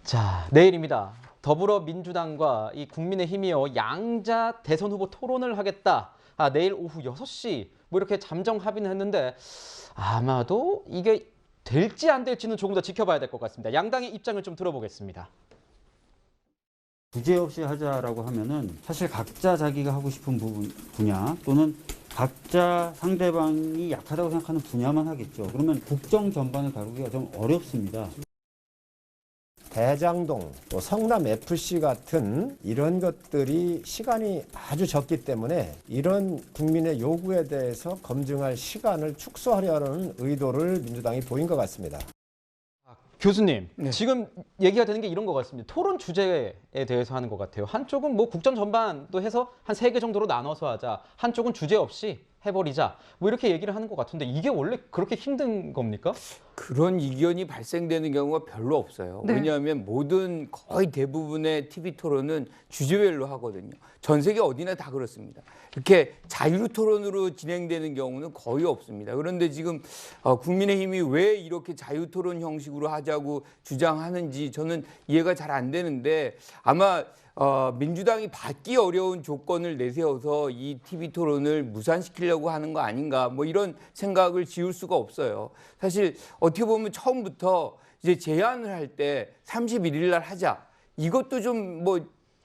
자, 내일입니다. 더불어민주당과 이 국민의힘이요, 양자 대선 후보 토론을 하겠다. 내일 오후 6시 뭐 이렇게 잠정 합의는 했는데 아마도 이게 될지 안 될지는 조금 더 지켜봐야 될 것 같습니다. 양당의 입장을 좀 들어보겠습니다. 주제 없이 하자라고 하면은 사실 각자 자기가 하고 싶은 분야 또는 각자 상대방이 약하다고 생각하는 분야만 하겠죠. 그러면 국정 전반을 다루기가 좀 어렵습니다. 대장동, 또 성남FC 같은 이런 것들이 시간이 아주 적기 때문에 이런 국민의 요구에 대해서 검증할 시간을 축소하려는 의도를 민주당이 보인 것 같습니다. 교수님, 네. 지금 얘기가 되는 게 이런 것 같습니다. 토론 주제에 대해서 하는 것 같아요. 한쪽은 뭐 국정 전반도 해서 한 3개 정도로 나눠서 하자. 한쪽은 주제 없이 해버리자. 뭐 이렇게 얘기를 하는 것 같은데 이게 원래 그렇게 힘든 겁니까? 그런 이견이 발생되는 경우가 별로 없어요. 네. 왜냐하면 모든 거의 대부분의 TV 토론은 주제별로 하거든요. 전 세계 어디나 다 그렇습니다. 이렇게 자유 토론으로 진행되는 경우는 거의 없습니다. 그런데 지금 국민의힘이 왜 이렇게 자유 토론 형식으로 하자고 주장하는지 저는 이해가 잘 안 되는데 아마 민주당이 받기 어려운 조건을 내세워서 이 TV 토론을 무산시키려고 하는 거 아닌가 뭐 이런 생각을 지울 수가 없어요. 사실 어떻게 보면 처음부터 이제 제안을 할 때 31일 날 하자. 이것도 좀 뭐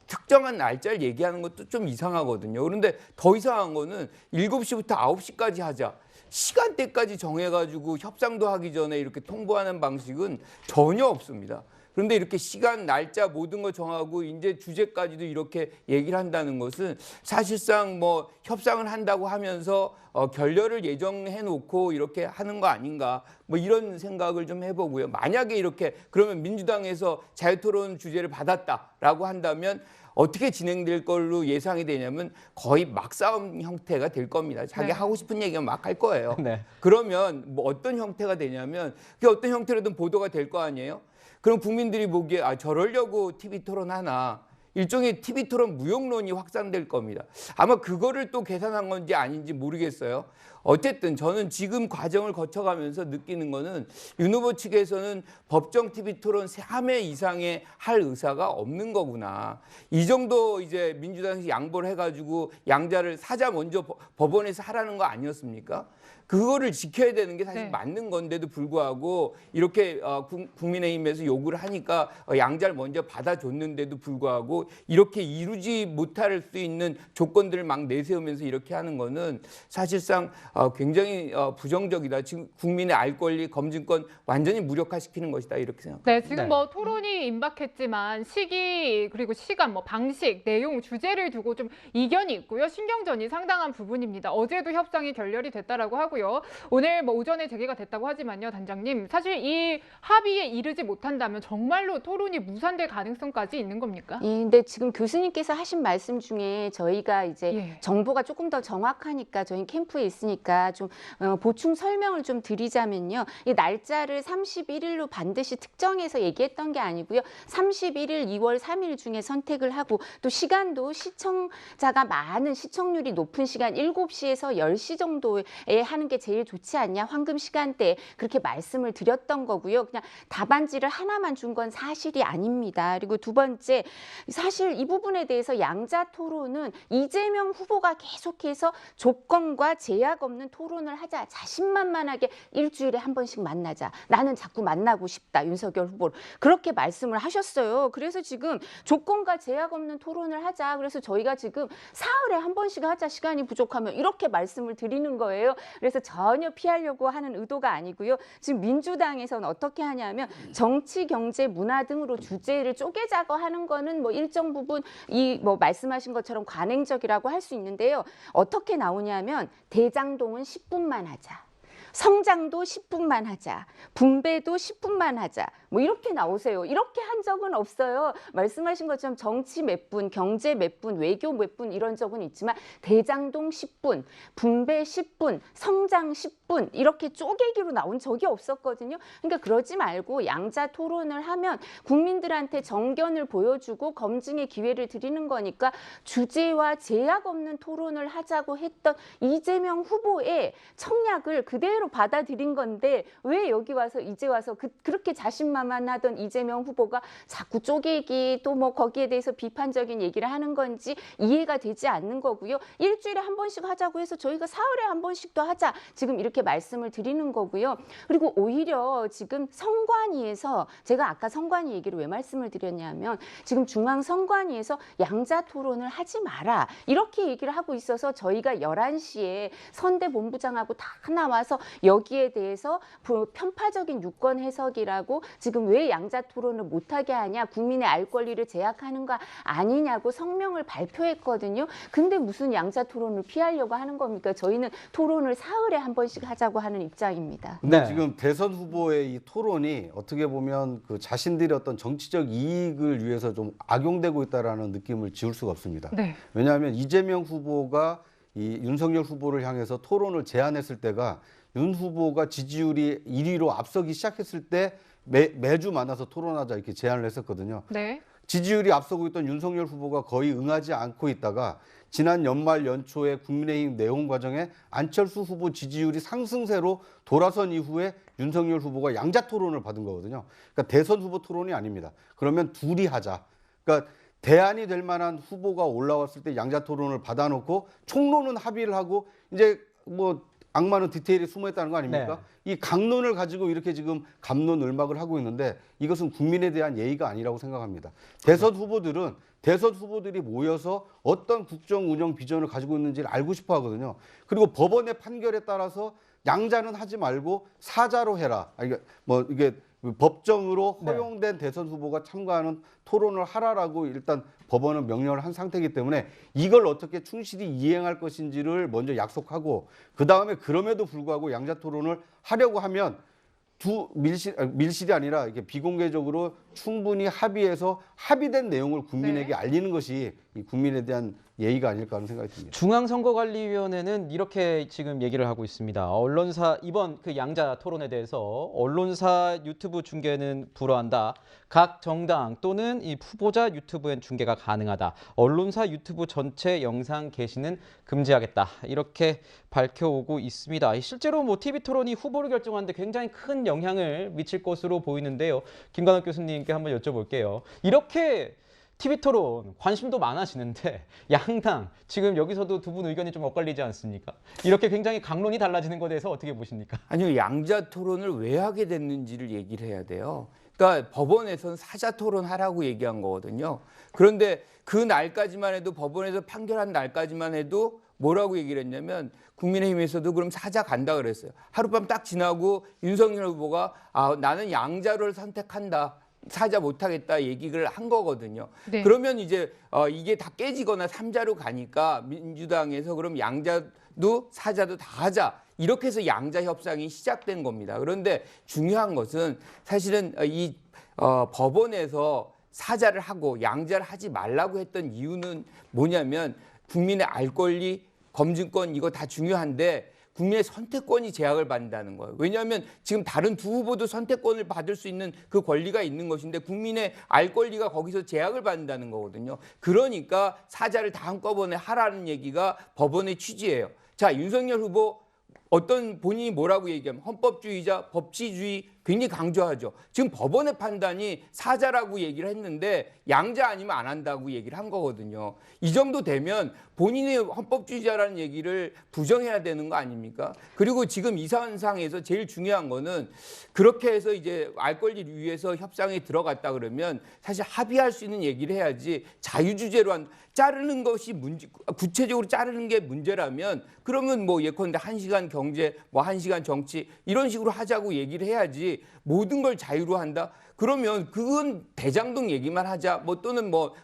특정한 날짜를 얘기하는 것도 좀 이상하거든요. 그런데 더 이상한 거는 7시부터 9시까지 하자. 시간대까지 정해가지고 협상도 하기 전에 이렇게 통보하는 방식은 전혀 없습니다. 그런데 이렇게 시간, 날짜 모든 거 정하고 이제 주제까지도 이렇게 얘기를 한다는 것은 사실상 뭐 협상을 한다고 하면서 결렬을 예정해 놓고 이렇게 하는 거 아닌가 뭐 이런 생각을 좀 해보고요. 만약에 이렇게 그러면 민주당에서 자유토론 주제를 받았다라고 한다면 어떻게 진행될 걸로 예상이 되냐면 거의 막싸움 형태가 될 겁니다. 자기 네. 하고 싶은 얘기만 막 할 거예요. 네. 그러면 뭐 어떤 형태가 되냐면 그게 어떤 형태로든 보도가 될 거 아니에요. 그럼 국민들이 보기에 저러려고 TV 토론 하나 일종의 TV 토론 무용론이 확산될 겁니다. 아마 그거를 또 계산한 건지 아닌지 모르겠어요. 어쨌든 저는 지금 과정을 거쳐가면서 느끼는 거는 윤 후보 측에서는 법정 TV 토론 3회 이상의 할 의사가 없는 거구나. 이 정도 이제 민주당이 양보를 해가지고 양자를 사자 먼저 법원에서 하라는 거 아니었습니까? 그거를 지켜야 되는 게 사실 네. 맞는 건데도 불구하고 이렇게 국민의힘에서 요구를 하니까 양자를 먼저 받아줬는데도 불구하고 이렇게 이루지 못할 수 있는 조건들을 막 내세우면서 이렇게 하는 거는 사실상 굉장히 부정적이다. 지금 국민의 알 권리, 검증권 완전히 무력화시키는 것이다. 이렇게 생각합니다. 네, 지금 네. 뭐 토론이 임박했지만 시기 그리고 시간, 뭐 방식, 내용, 주제를 두고 좀 이견이 있고요. 신경전이 상당한 부분입니다. 어제도 협상이 결렬이 됐다라고 하고요. 오늘 뭐 오전에 재개가 됐다고 하지만요, 단장님. 사실 이 합의에 이르지 못한다면 정말로 토론이 무산될 가능성까지 있는 겁니까? 예, 근데 지금 교수님께서 하신 말씀 중에 저희가 이제 예. 정보가 조금 더 정확하니까 저희 캠프에 있으니까 좀 보충 설명을 좀 드리자면요. 이 날짜를 31일로 반드시 특정해서 얘기했던 게 아니고요. 31일, 2월 3일 중에 선택을 하고 또 시간도 시청자가 많은 시청률이 높은 시간 7시에서 10시 정도에 하는 게 제일 좋지 않냐. 황금 시간대에 그렇게 말씀을 드렸던 거고요. 그냥 답안지를 하나만 준 건 사실이 아닙니다. 그리고 두 번째, 사실 이 부분에 대해서 양자 토론은 이재명 후보가 계속해서 조건과 제약 없는 토론을 하자. 자신만만하게 일주일에 한 번씩 만나자. 나는 자꾸 만나고 싶다. 윤석열 후보를. 그렇게 말씀을 하셨어요. 그래서 지금 조건과 제약 없는 토론을 하자. 그래서 저희가 지금 사흘에 한 번씩 하자. 시간이 부족하면 이렇게 말씀을 드리는 거예요. 그래서 전혀 피하려고 하는 의도가 아니고요. 지금 민주당에서는 어떻게 하냐면 정치, 경제, 문화 등으로 주제를 쪼개자고 하는 거는 뭐 일정 부분 이 뭐 말씀하신 것처럼 관행적이라고 할 수 있는데요. 어떻게 나오냐면 대장동은 10분만 하자. 성장도 10분만 하자. 분배도 10분만 하자. 뭐 이렇게 나오세요. 이렇게 한 적은 없어요. 말씀하신 것처럼 정치 몇 분, 경제 몇 분, 외교 몇 분 이런 적은 있지만 대장동 10분, 분배 10분, 성장 10분 이렇게 쪼개기로 나온 적이 없었거든요. 그러니까 그러지 말고 양자 토론을 하면 국민들한테 정견을 보여주고 검증의 기회를 드리는 거니까 주제와 제약 없는 토론을 하자고 했던 이재명 후보의 청약을 그대로 받아들인 건데 왜 여기 와서 이제 와서 그렇게 자신만 대화만 하던 이재명 후보가 자꾸 쪼개기 또 뭐 거기에 대해서 비판적인 얘기를 하는 건지 이해가 되지 않는 거고요. 일주일에 한 번씩 하자고 해서 저희가 사흘에 한 번씩도 하자 지금 이렇게 말씀을 드리는 거고요. 그리고 오히려 지금 선관위에서 제가 아까 선관위 얘기를 왜 말씀을 드렸냐면 지금 중앙선관위에서 양자 토론을 하지 마라 이렇게 얘기를 하고 있어서 저희가 11시에 선대본부장하고 다 나와서 여기에 대해서 편파적인 유권 해석이라고 지금 왜 양자 토론을 못하게 하냐 국민의 알 권리를 제약하는 거 아니냐고 성명을 발표했거든요. 근데 무슨 양자 토론을 피하려고 하는 겁니까? 저희는 토론을 사흘에 한 번씩 하자고 하는 입장입니다. 근데 네. 지금 대선 후보의 이 토론이 어떻게 보면 그 자신들의 어떤 정치적 이익을 위해서 좀 악용되고 있다라는 느낌을 지울 수가 없습니다. 네. 왜냐하면 이재명 후보가 이 윤석열 후보를 향해서 토론을 제안했을 때가 윤 후보가 지지율이 1위로 앞서기 시작했을 때 매주 만나서 토론하자 이렇게 제안을 했었거든요. 네. 지지율이 앞서고 있던 윤석열 후보가 거의 응하지 않고 있다가 지난 연말 연초에 국민의힘 내홍 과정에 안철수 후보 지지율이 상승세로 돌아선 이후에 윤석열 후보가 양자 토론을 받은 거거든요. 그러니까 대선 후보 토론이 아닙니다. 그러면 둘이 하자. 그러니까 대안이 될 만한 후보가 올라왔을 때 양자 토론을 받아놓고 총론은 합의를 하고 이제 뭐 악마는 디테일에 숨어 있다는 거 아닙니까? 이 강론을 가지고 이렇게 지금 갑론을막을 하고 있는데 이것은 국민에 대한 예의가 아니라고 생각합니다. 대선 후보들이 모여서 어떤 국정 운영 비전을 가지고 있는지를 알고 싶어 하거든요. 그리고 법원의 판결에 따라서 양자는 하지 말고 사자로 해라. 이게 법정으로 허용된 대선 후보가 참가하는 토론을 하라라고 일단 법원은 명령을 한 상태이기 때문에 이걸 어떻게 충실히 이행할 것인지를 먼저 약속하고 그 다음에 그럼에도 불구하고 양자 토론을 하려고 하면 밀실이 아니라 이렇게 비공개적으로 충분히 합의해서 합의된 내용을 국민에게 알리는 것이 이 국민에 대한 예의가 아닐까 하는 생각이 듭니다. 중앙선거관리위원회는 이렇게 지금 얘기를 하고 있습니다. 언론사 이번 그 양자 토론에 대해서 언론사 유튜브 중계는 불허한다. 각 정당 또는 이 후보자 유튜브엔 중계가 가능하다. 언론사 유튜브 전체 영상 게시는 금지하겠다. 이렇게 밝혀오고 있습니다. 실제로 뭐 TV 토론이 후보를 결정하는데 굉장히 큰 영향을 미칠 것으로 보이는데요. 김관욱 교수님께 한번 여쭤볼게요. 이렇게 TV 토론 관심도 많아지는데 양당 지금 여기서도 두 분 의견이 좀 엇갈리지 않습니까? 이렇게 굉장히 강론이 달라지는 것에 대해서 어떻게 보십니까? 아니요, 양자 토론을 왜 하게 됐는지를 얘기를 해야 돼요. 그러니까 법원에서는 사자 토론하라고 얘기한 거거든요. 그런데 그 날까지만 해도 법원에서 판결한 날까지만 해도 뭐라고 얘기를 했냐면 국민의힘에서도 그럼 사자 간다 그랬어요. 하룻밤 딱 지나고 윤석열 후보가 나는 양자를 선택한다. 사자 못하겠다 얘기를 한 거거든요. 네. 그러면 이제 이게 다 깨지거나 삼자로 가니까 민주당에서 그럼 양자도 사자도 다 하자. 이렇게 해서 양자 협상이 시작된 겁니다. 그런데 중요한 것은 사실은 이 법원에서 사자를 하고 양자를 하지 말라고 했던 이유는 뭐냐면 국민의 알 권리, 검증권 이거 다 중요한데 국민의 선택권이 제약을 받는다는 거예요. 왜냐하면 지금 다른 두 후보도 선택권을 받을 수 있는 그 권리가 있는 것인데 국민의 알 권리가 거기서 제약을 받는다는 거거든요. 그러니까 사자를 다 한꺼번에 하라는 얘기가 법원의 취지예요. 자, 윤석열 후보 어떤 본인이 뭐라고 얘기하면 헌법주의자, 법치주의 굉장히 강조하죠. 지금 법원의 판단이 사자라고 얘기를 했는데 양자 아니면 안 한다고 얘기를 한 거거든요. 이 정도 되면 본인이 헌법주의자라는 얘기를 부정해야 되는 거 아닙니까? 그리고 지금 이 상황에서 제일 중요한 거는 그렇게 해서 이제 알 권리를 위해서 협상에 들어갔다 그러면 사실 합의할 수 있는 얘기를 해야지 자유주제로 자르는 것이 문제, 구체적으로 자르는 게 문제라면 그러면 뭐 예컨대 1시간 경제, 뭐 1시간 정치 이런 식으로 하자고 얘기를 해야지 모든 걸 자유로 한다? 그러면 그건 대장동 얘기만 하자, 뭐 또는 뭐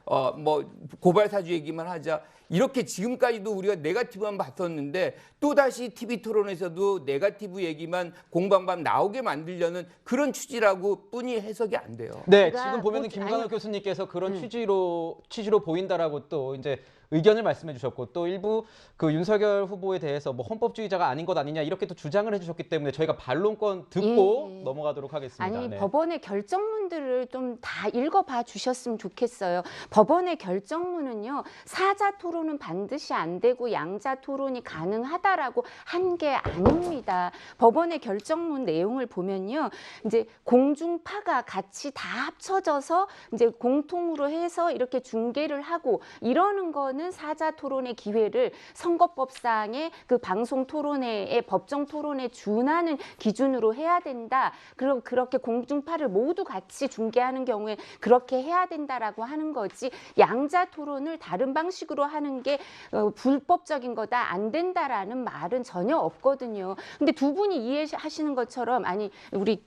고발사주 얘기만 하자. 이렇게 지금까지도 우리가 네거티브만 봤었는데 또다시 TV 토론에서도 네거티브 얘기만 공방방 나오게 만들려는 그런 취지라고 뿐이 해석이 안 돼요. 네, 제가 지금 보면은 김관욱 교수님께서 그런 취지로 보인다라고 또 이제 의견을 말씀해 주셨고 또 일부 그 윤석열 후보에 대해서 뭐 헌법주의자가 아닌 것 아니냐 이렇게 또 주장을 해주셨기 때문에 저희가 반론권 듣고 예. 넘어가도록 하겠습니다. 아니 네. 법원의 결정문들을 좀 다 읽어봐 주셨으면 좋겠어요. 법원의 결정문은요, 사자 토론은 반드시 안 되고 양자 토론이 가능하다라고 한 게 아닙니다. 법원의 결정문 내용을 보면요, 이제 공중파가 같이 다 합쳐져서 이제 공통으로 해서 이렇게 중계를 하고 이러는 거는 사자 토론의 기회를 선거법상의 그 방송 토론회의 법정 토론에 준하는 기준으로 해야 된다. 그럼 그렇게 공중파를 모두 같이 중계하는 경우에 그렇게 해야 된다라고 하는 거지, 양자 토론을 다른 방식으로 하는 게 불법적인 거다, 안 된다라는 말은 전혀 없거든요. 근데 두 분이 이해하시는 것처럼, 아니 우리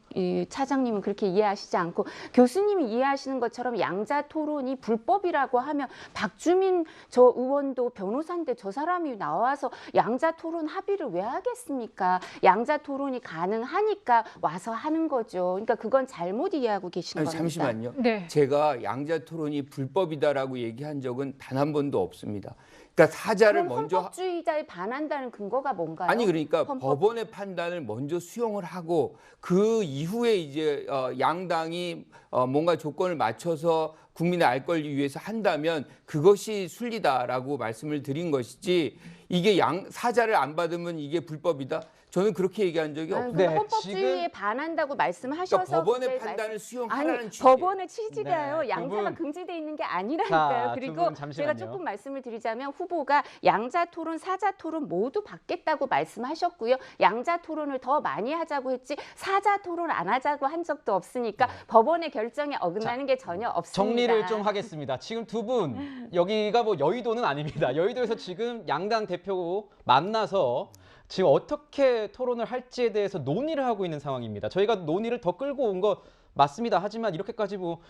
차장님은 그렇게 이해하시지 않고 교수님이 이해하시는 것처럼 양자 토론이 불법이라고 하면 박주민 저 의원도 변호사인데 저 사람이 나와서 양자 토론 합의를 왜 하겠습니까? 양자 토론이 가능하니까 와서 하는 거죠. 그러니까 그건 잘못 이해하고 계시는 겁니다. 잠시만요. 네. 제가 양자 토론이 불법이다라고 얘기한 적은 단 한 번도 없습니다. 그러니까 사자를 그럼 먼저 헌법주의자에 반한다는 근거가 뭔가요? 아니 그러니까 헌법- 법원의 판단을 먼저 수용을 하고 그 이후에 이제 양당이 뭔가 조건을 맞춰서 국민의 알 권리 위해서 한다면 그것이 순리다라고 말씀을 드린 것이지, 이게 사자를 안 받으면 이게 불법이다? 저는 그렇게 얘기한 적이 없어요. 네, 헌법주의에 지금- 반한다고 말씀하셔서 그러니까 법원의 그걸 판단을 아니, 수용하라는 취지. 법원의 취지가요. 네, 양자가 두 분. 금지돼 있는 게 아니라니까요. 자, 두 그리고 분 잠시만요. 제가 조금 말씀을 드리자면 후보가 양자 토론, 사자 토론 모두 받겠다고 말씀하셨고요. 양자 토론을 더 많이 하자고 했지 사자 토론 안 하자고 한 적도 없으니까 법원의 결정에 어긋나는 게 전혀 없습니다. 정리를 좀 하겠습니다. 지금 두 분 여기가 뭐 여의도는 아닙니다. 여의도에서 지금 양당 대표 만나서 지금 어떻게 토론을 할지에 대해서 논의를 하고 있는 상황입니다. 저희가 논의를 더 끌고 온 거 맞습니다. 하지만 이렇게까지 뭐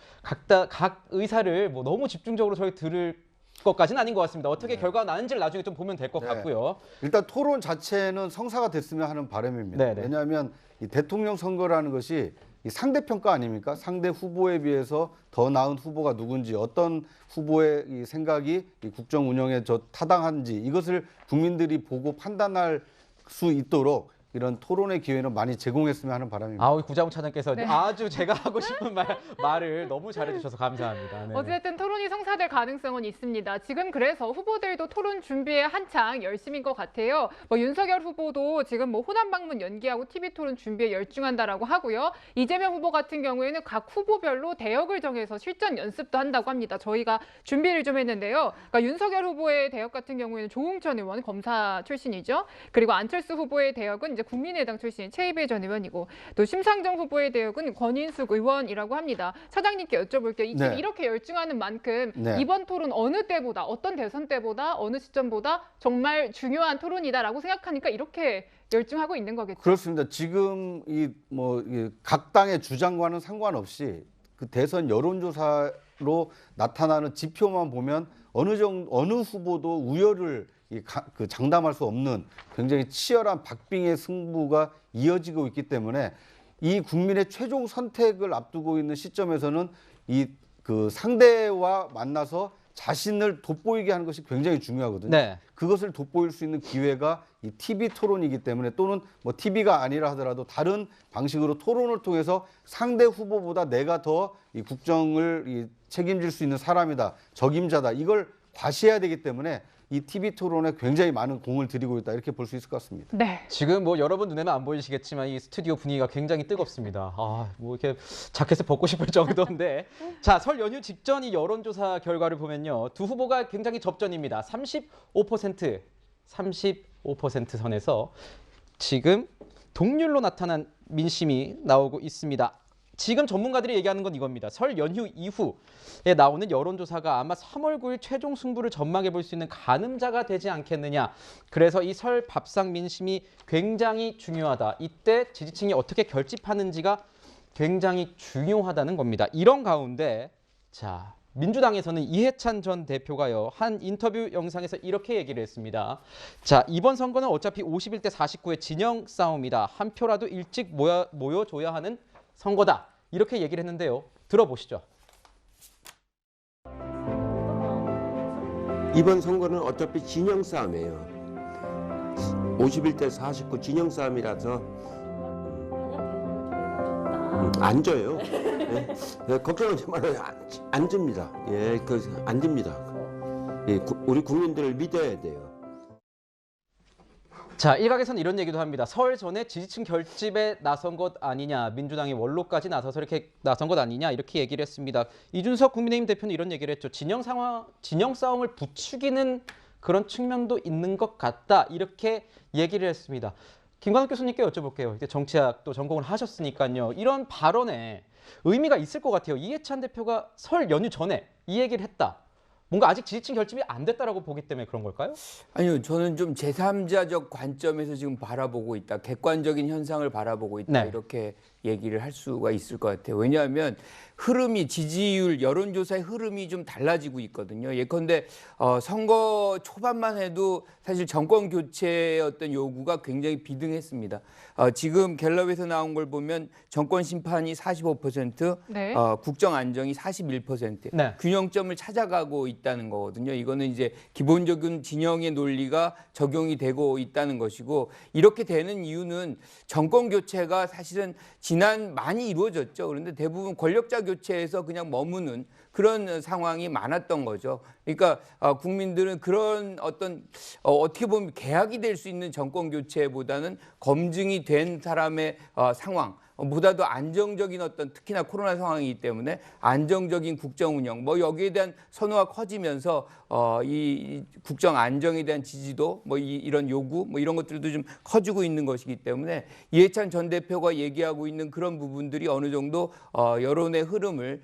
각 의사를 뭐 너무 집중적으로 저희 들을 것까지는 아닌 것 같습니다. 어떻게 결과가 나는지를 나중에 좀 보면 될 것 네. 같고요. 일단 토론 자체는 성사가 됐으면 하는 바람입니다. 네네. 왜냐하면 이 대통령 선거라는 것이 이 상대평가 아닙니까? 상대 후보에 비해서 더 나은 후보가 누군지, 어떤 후보의 이 생각이 이 국정 운영에 타당한지 이것을 국민들이 보고 판단할 수 있도록 이런 토론의 기회는 많이 제공했으면 하는 바람입니다. 아우 구자훈 차장께서 네. 아주 제가 하고 싶은 말을 너무 잘해주셔서 감사합니다. 네. 어쨌든 토론이 성사될 가능성은 있습니다. 지금 그래서 후보들도 토론 준비에 한창 열심인 것 같아요. 뭐 윤석열 후보도 지금 뭐 호남 방문 연기하고 TV 토론 준비에 열중한다라고 하고요. 이재명 후보 같은 경우에는 각 후보별로 대역을 정해서 실전 연습도 한다고 합니다. 저희가 준비를 좀 했는데요. 그러니까 윤석열 후보의 대역 같은 경우에는 조응천 의원 검사 출신이죠. 그리고 안철수 후보의 대역은 이제 국민의당 출신 최이배 전 의원이고, 또 심상정 후보의 대역은 권인숙 의원이라고 합니다. 차장님께 여쭤볼게요. 이 네. 이렇게 열중하는 만큼 네. 이번 토론 어느 때보다, 어떤 대선 때보다, 어느 시점보다 정말 중요한 토론이다라고 생각하니까 이렇게 열중하고 있는 거겠죠. 그렇습니다. 지금 각 당의 주장과는 상관없이 그 대선 여론조사로 나타나는 지표만 보면 어느 후보도 우열을 장담할 수 없는 굉장히 치열한 박빙의 승부가 이어지고 있기 때문에 이 국민의 최종 선택을 앞두고 있는 시점에서는 그 상대와 만나서 자신을 돋보이게 하는 것이 굉장히 중요하거든요. 네. 그것을 돋보일 수 있는 기회가 이 TV 토론이기 때문에, 또는 뭐 TV가 아니라 하더라도 다른 방식으로 토론을 통해서 상대 후보보다 내가 더 이 국정을 책임질 수 있는 사람이다, 적임자다, 이걸 과시해야 되기 때문에 이 TV 토론에 굉장히 많은 공을 들이고 있다, 이렇게 볼 수 있을 것 같습니다. 네. 지금 뭐 여러분 눈에는 안 보이시겠지만 이 스튜디오 분위기가 굉장히 뜨겁습니다. 뭐 이렇게 자켓을 벗고 싶을 정도인데, 자, 설 연휴 직전 이 여론조사 결과를 보면요, 두 후보가 굉장히 접전입니다. 35% 선에서 지금 동률로 나타난 민심이 나오고 있습니다. 지금 전문가들이 얘기하는 건 이겁니다. 설 연휴 이후에 나오는 여론조사가 아마 3월 9일 최종 승부를 전망해 볼 수 있는 가늠자가 되지 않겠느냐. 그래서 이 설 밥상 민심이 굉장히 중요하다. 이때 지지층이 어떻게 결집하는지가 굉장히 중요하다는 겁니다. 이런 가운데 자, 민주당에서는 이해찬 전 대표가요, 한 인터뷰 영상에서 이렇게 얘기를 했습니다. 자, 이번 선거는 어차피 51대 49의 진영 싸움이다. 한 표라도 일찍 모여줘야 하는 선거다. 이렇게 얘기를 했는데요. 들어보시죠. 이번 선거는 어차피 진영 싸움이에요. 51대 49 진영 싸움이라서 안 져요. 예, 걱정하지 말아요. 안 집니다. 예, 안 집니다. 예, 우리 국민들을 믿어야 돼요. 자, 일각에서는 이런 얘기도 합니다. 설 전에 지지층 결집에 나선 것 아니냐, 민주당이 원로까지 나서서 이렇게 나선 것 아니냐, 이렇게 얘기를 했습니다. 이준석 국민의힘 대표는 이런 얘기를 했죠. 진영 싸움을 부추기는 그런 측면도 있는 것 같다, 이렇게 얘기를 했습니다. 김광석 교수님께 여쭤볼게요. 이제 정치학 또 전공을 하셨으니까요. 이런 발언에 의미가 있을 것 같아요. 이해찬 대표가 설 연휴 전에 이 얘기를 했다. 뭔가 아직 지지층 결집이 안 됐다라고 보기 때문에 그런 걸까요? 아니요, 저는 좀 제3자적 관점에서 지금 바라보고 있다. 객관적인 현상을 바라보고 있다. 네. 이렇게 얘기를 할 수가 있을 것 같아요. 왜냐하면 흐름이 지지율, 여론조사의 흐름이 좀 달라지고 있거든요. 예컨대 선거 초반만 해도 사실 정권 교체의 어떤 요구가 굉장히 비등했습니다. 지금 갤럽에서 나온 걸 보면 정권 심판이 45%, 네. 국정 안정이 41%, 네. 균형점을 찾아가고 있다는 거거든요. 이거는 이제 기본적인 진영의 논리가 적용이 되고 있다는 것이고, 이렇게 되는 이유는 정권 교체가 사실은 지난 많이 이루어졌죠. 그런데 대부분 권력자 교체에서 그냥 머무는 그런 상황이 많았던 거죠. 그러니까 국민들은 그런 어떤 어떻게 보면 계약이 될 수 있는 정권 교체보다는 검증이 된 사람의 상황, 보다도 안정적인 어떤, 특히나 코로나 상황이기 때문에 안정적인 국정 운영, 뭐 여기에 대한 선호가 커지면서 이 국정 안정에 대한 지지도, 뭐 이런 요구, 뭐 이런 것들도 좀 커지고 있는 것이기 때문에 이해찬 전 대표가 얘기하고 있는 그런 부분들이 어느 정도 여론의 흐름을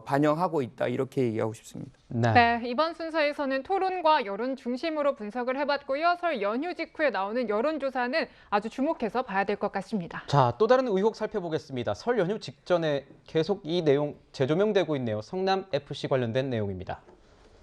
반영하고 있다, 이렇게 얘기하고 싶습니다. 네, 이번 순서에서는 토론과 여론 중심으로 분석을 해봤고요. 설 연휴 직후에 나오는 여론조사는 아주 주목해서 봐야 될 것 같습니다. 자, 또 다른 의혹 살펴보겠습니다. 설 연휴 직전에 계속 이 내용 재조명되고 있네요. 성남 FC 관련된 내용입니다.